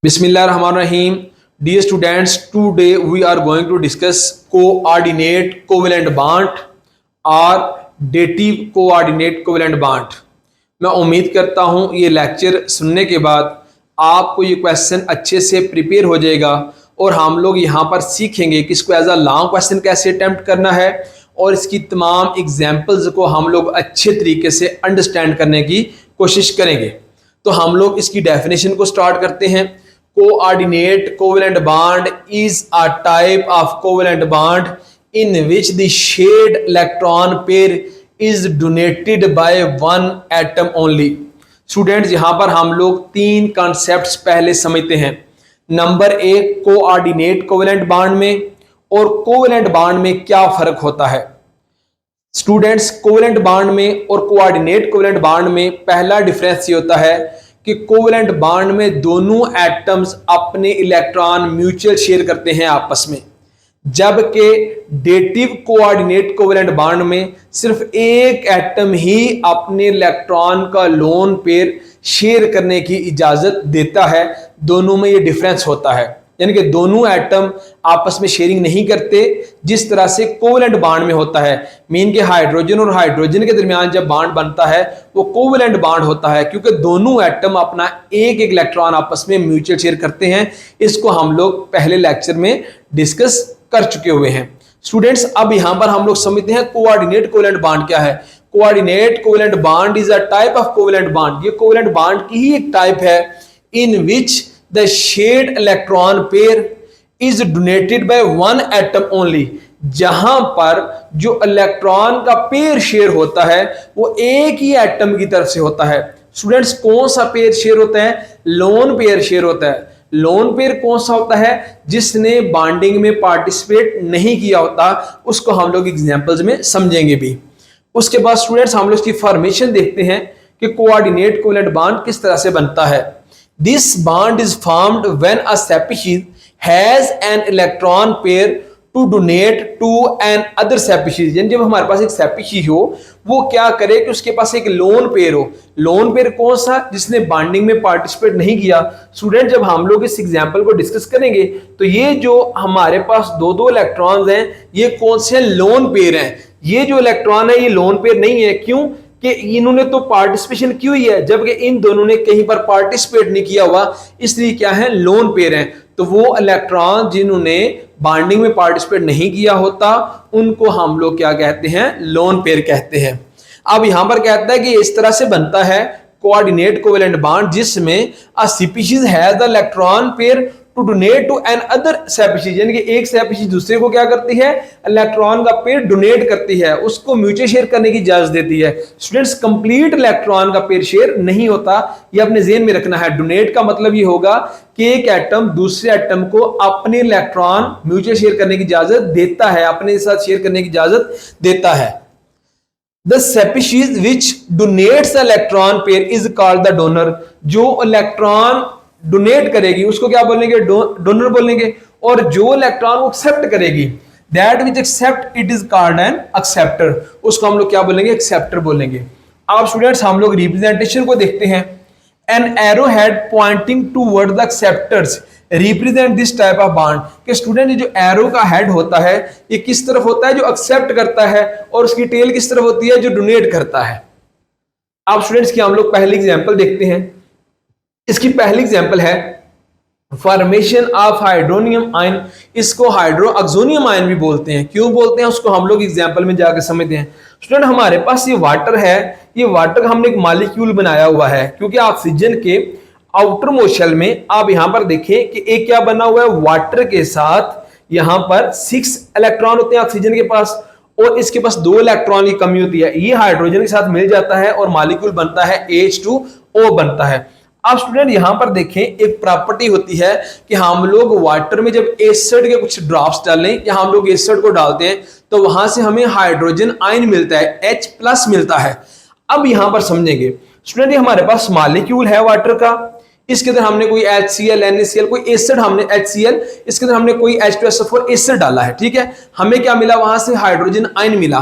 Bismillahirrahmanirrahim. Dear students, today we are going to discuss coordinate covalent bond और dative coordinate covalent bond. मैं उम्मीद करता हूँ ये लेक्चर सुनने के बाद आपको ये क्वेश्चन अच्छे से प्रिपेयर हो जाएगा और हम लोग यहाँ पर सीखेंगे कि इसको एज अ लॉन्ग क्वेश्चन कैसे अटेम्प्ट करना है और इसकी तमाम एग्जाम्पल्स को हम लोग अच्छे तरीके से अंडरस्टैंड करने की कोशिश करेंगे। तो हम लोग इसकी डेफिनेशन को स्टार्ट करते हैं। Coordinate covalent bond is a type of covalent bond in which the shared electron pair is donated by one atom only. Students यहाँ पर हम लोग तीन कॉन्सेप्ट्स पहले समझते हैं। नंबर एक, कोऑर्डिनेट कोवेलेंट बॉन्ड में और कोवेलेंट बॉन्ड में क्या फर्क होता है। स्टूडेंट्स, कोवेलेंट बॉन्ड में और कोऑर्डिनेट कोवेलेंट बॉन्ड में पहला डिफरेंस ये होता है कि कोवेलेंट बॉन्ड में दोनों एटम्स अपने इलेक्ट्रॉन म्यूचुअल शेयर करते हैं आपस में, जबकि डेटिव कोऑर्डिनेट कोवेलेंट बॉन्ड में सिर्फ एक एटम ही अपने इलेक्ट्रॉन का लोन पेयर शेयर करने की इजाजत देता है। दोनों में ये डिफरेंस होता है, यानी कि दोनों एटम आपस में शेयरिंग नहीं करते जिस तरह से कोवेलेंट बॉन्ड में होता है। मीन के हाइड्रोजन और हाइड्रोजन के दरमियान जब बॉन्ड बनता है वो कोवेलेंट बॉन्ड होता है, क्योंकि दोनों एटम अपना एक एक इलेक्ट्रॉन आपस में म्यूचुअल शेयर करते हैं। इसको हम लोग पहले लेक्चर में डिस्कस कर चुके हुए हैं। स्टूडेंट्स, अब यहां पर हम लोग समझते हैं कोऑर्डिनेट कोवेलेंट बॉन्ड क्या है। Coordinate covalent bond is a type of covalent bond. ये कोवेलेंट बॉन्ड की ही एक टाइप है इन विच the shared electron pair is donated by one atom only, जहां पर जो इलेक्ट्रॉन का पेयर शेयर होता है वो एक ही एटम की तरफ से होता है। स्टूडेंट्स, कौन सा पेयर शेयर होता है? लोन पेयर शेयर होता है। लोन पेयर कौन सा होता है? जिसने बॉन्डिंग में पार्टिसिपेट नहीं किया होता, उसको हम लोग एग्जांपल्स में समझेंगे भी। उसके बाद स्टूडेंट्स हम लोग इसकी फॉर्मेशन देखते हैं कि कोऑर्डिनेट कोवेलेंट बॉन्ड किस तरह से बनता है। This bond is formed when a species has an electron pair to donate to an other species। यानी जब हमारे पास एक स्पीशीज हो वो क्या करे कि उसके पास एक लोन पेयर हो। लोन पेयर कौन सा? जिसने बॉन्डिंग में पार्टिसिपेट नहीं किया। स्टूडेंट, जब हम लोग इस एग्जांपल को डिस्कस करेंगे तो ये जो हमारे पास दो दो इलेक्ट्रॉन्स हैं ये कौन से लोन पेयर हैं। ये जो इलेक्ट्रॉन है ये लोन पेयर नहीं है। क्यों? कि इन्होंने तो पार्टिसिपेशन की हुई है, जबकि इन दोनों ने कहीं पर पार्टिसिपेट नहीं किया हुआ, इसलिए क्या है? लोन पेयर हैं। तो वो इलेक्ट्रॉन जिन्होंने बॉन्डिंग में पार्टिसिपेट नहीं किया होता उनको हम लोग क्या कहते हैं? लोन पेयर कहते हैं। अब यहां पर कहता है कि इस तरह से बनता है कोऑर्डिनेट कोवेलेंट बॉन्ड जिसमें a species has the electron pair to donate to another species, यानी कि एक स्पीशीज दूसरे को क्या करती है? इलेक्ट्रॉन का पेयर डोनेट करती है, उसको म्यूचुअल शेयर करने की इजाजत देती है। स्टूडेंट्स, कंप्लीट इलेक्ट्रॉन का पेयर शेयर नहीं होता, ये अपने ज़हन में रखना है। डोनेट का मतलब ये होगा कि एक एटम दूसरे एटम को अपने इलेक्ट्रॉन म्यूचुअल शेयर करने की इजाजत देता है, अपने साथ शेयर करने की इजाजत देता है। The species which donates the electron pair is called the donor। जो इलेक्ट्रॉन डोनेट करेगी उसको क्या बोलेंगे? डोनर बोलेंगे। और जो इलेक्ट्रॉन को एक्सेप्ट करेगी, that which accept it is called an acceptor, उसको हम लोग क्या बोलेंगे? एक्सेप्टर बोलेंगे। अब स्टूडेंट्स हम लोग रिप्रेजेंटेशन को देखते हैं। An arrow head pointing toward the acceptors represent this type of bond. कि स्टूडेंट ये जो एरो का हेड होता है ये किस तरफ होता है? जो एक्सेप्ट करता है। और उसकी टेल किस तरफ होती है? जो डोनेट करता है। अब स्टूडेंट्स की हम लोग पहली एग्जांपल देखते हैं। इसकी पहली एग्जांपल है फॉर्मेशन ऑफ हाइड्रोनियम आयन। इसको हाइड्रोक्सोनियम आयन भी बोलते हैं। क्यों बोलते हैं उसको हम लोग एग्जांपल में जाकर समझते हैं। स्टूडेंट, हमारे पास ये वाटर है, ये वाटर हमने एक मॉलिक्यूल बनाया हुआ है, क्योंकि ऑक्सीजन के आउटर मोशन में आप यहां पर देखें कि एक क्या बना हुआ है? वाटर के साथ यहां पर 6 इलेक्ट्रॉन होते हैं ऑक्सीजन के पास, और इसके पास 2 इलेक्ट्रॉन की कमी होती है। ये हाइड्रोजन के साथ मिल जाता है और मॉलिक्यूल बनता है H2O बनता है। अब स्टूडेंट यहां पर देखें एक प्रॉपर्टी होती है कि हम लोग वाटर में जब एसिड के कुछ ड्रॉप्स डालें या हम लोग एसिड को डालते हैं तो वहां से हमें हाइड्रोजन आयन मिलता है, H+ मिलता है। अब यहां पर समझेंगे स्टूडेंट, ये हमारे पास मॉलिक्यूल है वाटर का, इसके अंदर हमने कोई HCl, NaCl, कोई एसिड हमने HCl, इसके अंदर हमने कोई H2SO4 एसिड डाला है। ठीक है, हमें क्या मिला? वहां से हाइड्रोजन आयन मिला।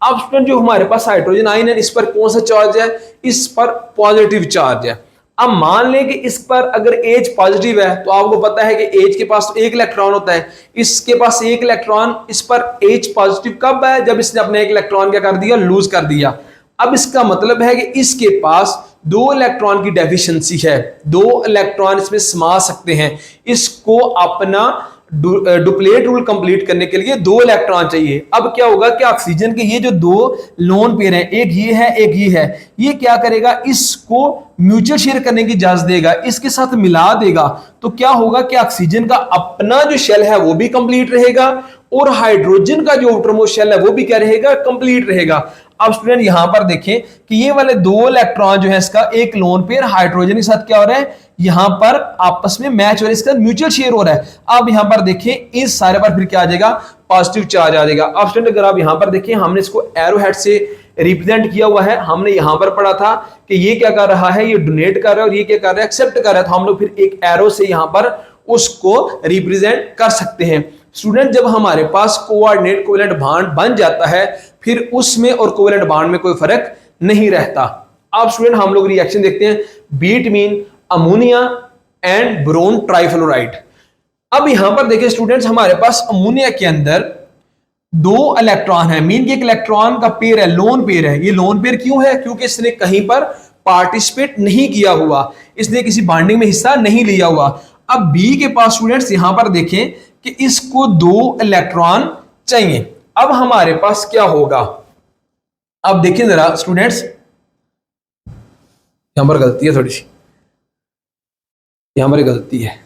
अब स्टूडेंट जो हमारे पास हाइड्रोजन आयन है इस पर कौन सा चार्ज है? इस पर पॉजिटिव चार्ज है। अब मान लें कि इस पर अगर H पॉजिटिव है तो आपको पता है कि H के पास तो एक इलेक्ट्रॉन होता है, इसके पास एक इलेक्ट्रॉन, इस पर H पॉजिटिव कब है? जब इसने अपने एक इलेक्ट्रॉन क्या कर दिया? लूज कर दिया। अब इसका मतलब है कि इसके पास दो इलेक्ट्रॉन की डेफिशिएंसी है, दो इलेक्ट्रॉन इसमें समा सकते हैं। इसको अपना डुप्लेट रूल कंप्लीट करने के लिए दो इलेक्ट्रॉन चाहिए। अब क्या होगा कि ऑक्सीजन के ये जो दो लोन पेयर हैं, एक ये है एक ये है, ये क्या करेगा? इसको म्यूचुअल शेयर करने की इजाजत देगा, इसके साथ मिला देगा। तो क्या होगा कि ऑक्सीजन का अपना जो शेल है वो भी कंप्लीट रहेगा और हाइड्रोजन का जो आउटरमोस्ट शेल है वो भी क्या रहेगा? कंप्लीट रहेगा। अब स्टूडेंट यहां पर देखें कि ये वाले दो इलेक्ट्रॉन जो है इसका एक लोन पेयर हाइड्रोजन के साथ क्या हो रहा है? यहां पर आपस में मैच हो रहा है, इसका म्यूचुअल शेयर हो रहा है। अब यहां पर देखें इस सारे पर फिर क्या आ जाएगा? पॉजिटिव चार्ज आ जाएगा। अब स्टूडेंट अगर आप यहां पर देखें, हमने इसको एरो हेड से रिप्रेजेंट किया हुआ है। हमने यहां पर पढ़ा था कि ये क्या कर रहा है? ये डोनेट कर रहा है और ये क्या कर रहा है? एक्सेप्ट कर रहा है। तो हम लोग फिर एक एरो से यहां पर उसको रिप्रेजेंट कर सकते हैं। स्टूडेंट जब हमारे पास कोऑर्डिनेट कोवेलेंट बॉन्ड बन जाता है फिर उसमें और कोवेलेंट बॉन्ड में कोई फर्क नहीं रहता। अब स्टूडेंट हम लोग रिएक्शन देखते हैं between ammonia and boron trifluoride. अब यहां पर देखिए स्टूडेंट्स, हमारे पास अमोनिया के अंदर दो इलेक्ट्रॉन है, मीन की एक इलेक्ट्रॉन का पेयर है, लोन पेयर है। ये लोन पेयर क्यों है? क्योंकि इसने कहीं पर पार्टिसिपेट नहीं किया हुआ, इसने किसी बॉन्डिंग में हिस्सा नहीं लिया हुआ। अब बी के पास स्टूडेंट्स यहां पर देखें कि इसको दो इलेक्ट्रॉन चाहिए। अब हमारे पास क्या होगा? अब देखिए जरा स्टूडेंट्स, यहां पर गलती है थोड़ी सी, यहां पर गलती है।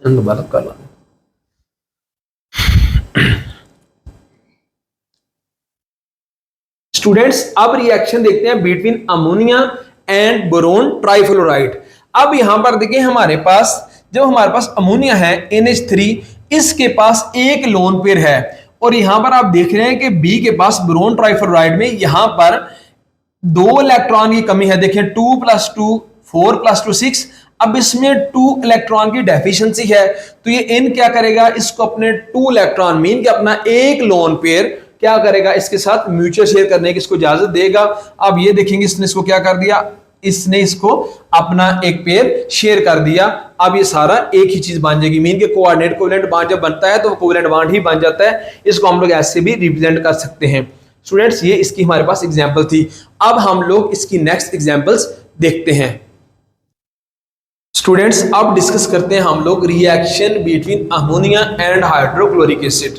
दोबारा कर लो। स्टूडेंट्स अब रिएक्शन देखते हैं between ammonia and boron trifluoride. अब यहां पर देखिए हमारे पास, जब हमारे पास अमोनिया है NH3, इसके पास एक लोन पेयर है और यहां पर आप देख रहे हैं कि बी के पास बोरोन ट्राइफ्लोराइड में यहां पर दो इलेक्ट्रॉन की कमी है। देखिए 2 + 2 4 + 2 6। अब इसमें 2 इलेक्ट्रॉन की डेफिशिएंसी है तो ये इन क्या करेगा? इसको अपने 2 इलेक्ट्रॉन मीन के अपना एक लोन पेयर क्या करेगा? इसके साथ म्यूचुअल शेयर करने की इसको इजाजत देगा। अब ये देखेंगे इसने इसको क्या कर दिया? इसने इसको अपना एक पेयर शेयर कर दिया। अब ये सारा एक ही चीज बन जाएगी। मीन के कोऑर्डिनेट कोवेलेंट बॉन्ड जब बनता है तो वो कोवेलेंट बॉन्ड ही बन जाता है। इसको हम लोग ऐसे भी रिप्रेजेंट कर सकते हैं। स्टूडेंट्स ये इसकी हमारे पास एग्जांपल थी। अब हम लोग इसकी नेक्स्ट एग्जांपल्स देखते हैं। स्टूडेंट्स अब डिस्कस करते हैं हम लोग reaction between ammonia and hydrochloric acid.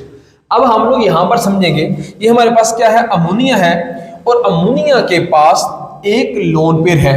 अब हम लोग यहां पर समझेंगे, ये हमारे पास क्या है? अमोनिया है और अमोनिया के पास एक लोन पेयर है।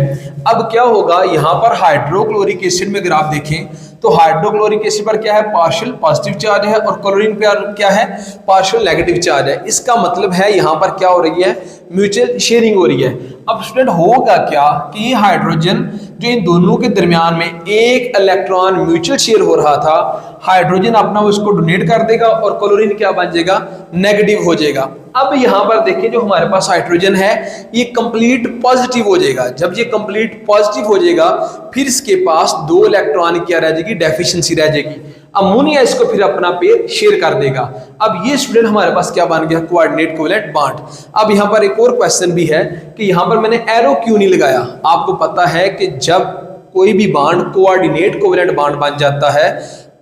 अब क्या होगा? यहां पर हाइड्रोक्लोरिक एसिड में अगर आप देखें तो हाइड्रोक्लोरिक एसिड पर क्या है? पार्शियल पॉजिटिव चार्ज है और क्लोरीन पर क्या है? पार्शियल नेगेटिव चार्ज है। इसका मतलब है यहां पर क्या हो रही है? म्यूचुअल शेयरिंग हो रही है। अब स्टूडेंट होगा क्या कि ये हाइड्रोजन जो इन दोनों के दरमियान में एक इलेक्ट्रॉन म्यूचुअल शेयर हो रहा था, हाइड्रोजन अपना उसको डोनेट कर देगा और क्लोरीन क्या बन जाएगा? नेगेटिव हो जाएगा। अब यहां पर देखिए जो हमारे पास हाइड्रोजन है ये कंप्लीट पॉजिटिव हो जाएगा। जब ये कंप्लीट पॉजिटिव हो जाएगा फिर इसके पास दो इलेक्ट्रॉन क्या रह जाएगी? डेफिशिएंसी रह जाएगी। अमोनिया इसको फिर अपना पेयर शेयर कर देगा। अब ये स्टूडेंट हमारे पास क्या बन गया? Coordinate covalent bond. अब यहां पर एक और क्वेश्चन भी है कि यहां पर मैंने एरो क्यों नहीं लगाया? आपको पता है कि जब कोई भी बॉन्ड कोऑर्डिनेट कोवेलेंट बॉन्ड बन जाता है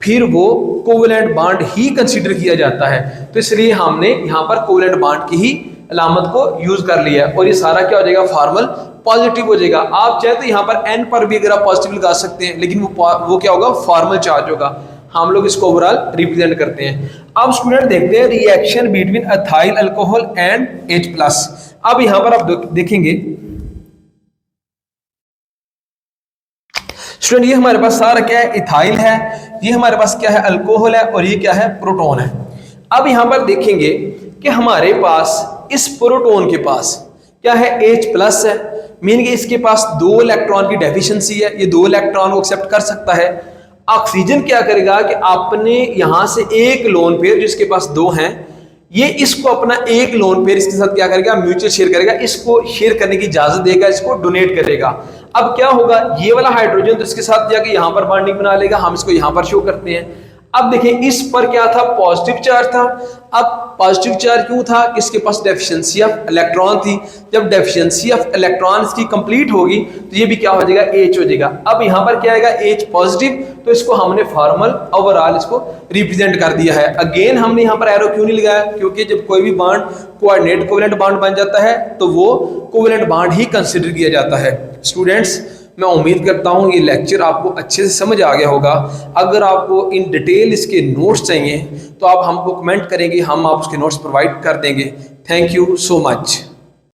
फिर वो कोवेलेंट बॉन्ड ही कंसीडर किया जाता है, तो इसलिए हमने यहां पर कोवेलेंट बॉन्ड की ही अलामत को यूज कर लिया और ये सारा क्या हो जाएगा? फॉर्मल पॉजिटिव हो जाएगा। आप चाहे तो यहां पर एन पर भी अगर आप पॉजिटिव लगा सकते हैं लेकिन वो क्या होगा? फॉर्मल चार्ज होगा। हम लोग इसको ओवरऑल रिप्रेजेंट करते हैं। अब स्टूडेंट देखते हैं reaction between ethyl alcohol and H+। अब यहां पर आप देखेंगे स्टूडेंट ये हमारे पास सारा क्या है? इथाइल है, ये हमारे पास क्या है? अल्कोहल है और ये क्या है? प्रोटॉन है। अब यहां पर देखेंगे कि हमारे पास इस प्रोटॉन के पास क्या है? H+ है, मीन कि इसके पास दो इलेक्ट्रॉन की डेफिशिएंसी है, ये दो इलेक्ट्रॉन को एक्सेप्ट कर सकता है। ऑक्सीजन क्या करेगा कि आपने यहां से एक लोन पेयर जिसके पास दो हैं, ये इसको अपना एक लोन पेयर इसके साथ क्या करेगा, म्यूचुअल शेयर करेगा, इसको शेयर करने की इजाजत देगा, इसको डोनेट करेगा। अब क्या होगा, ये वाला हाइड्रोजन तो इसके साथ जाके यहां पर बॉन्डिंग बना लेगा, हम इसको यहां पर शो करते हैं। अब देखिए इस पर क्या था, पॉजिटिव चार्ज था। अब पॉजिटिव चार्ज क्यों था, इसके पास डेफिशिएंसी ऑफ इलेक्ट्रॉन थी। जब डेफिशिएंसी ऑफ इलेक्ट्रॉन इसकी कंप्लीट होगी तो ये भी क्या हो जाएगा, H हो जाएगा। अब यहां पर क्या आएगा, H पॉजिटिव, तो इसको हमने फॉर्मल ओवरऑल इसको रिप्रेजेंट कर दिया है। अगेन हमने यहां पर एरो क्यों नहीं लगाया, क्योंकि जब कोई भी बॉन्ड कोऑर्डिनेट कोवेलेंट बॉन्ड बन जाता है तो वो कोवेलेंट बॉन्ड ही कंसिडर किया जाता है। स्टूडेंट्स, मैं उम्मीद करता हूँ ये लेक्चर आपको अच्छे से समझ आ गया होगा। अगर आपको इन डिटेल इसके नोट्स चाहिए तो आप हमको कमेंट करेंगे, हम आप उसके नोट्स प्रोवाइड कर देंगे। Thank you so much.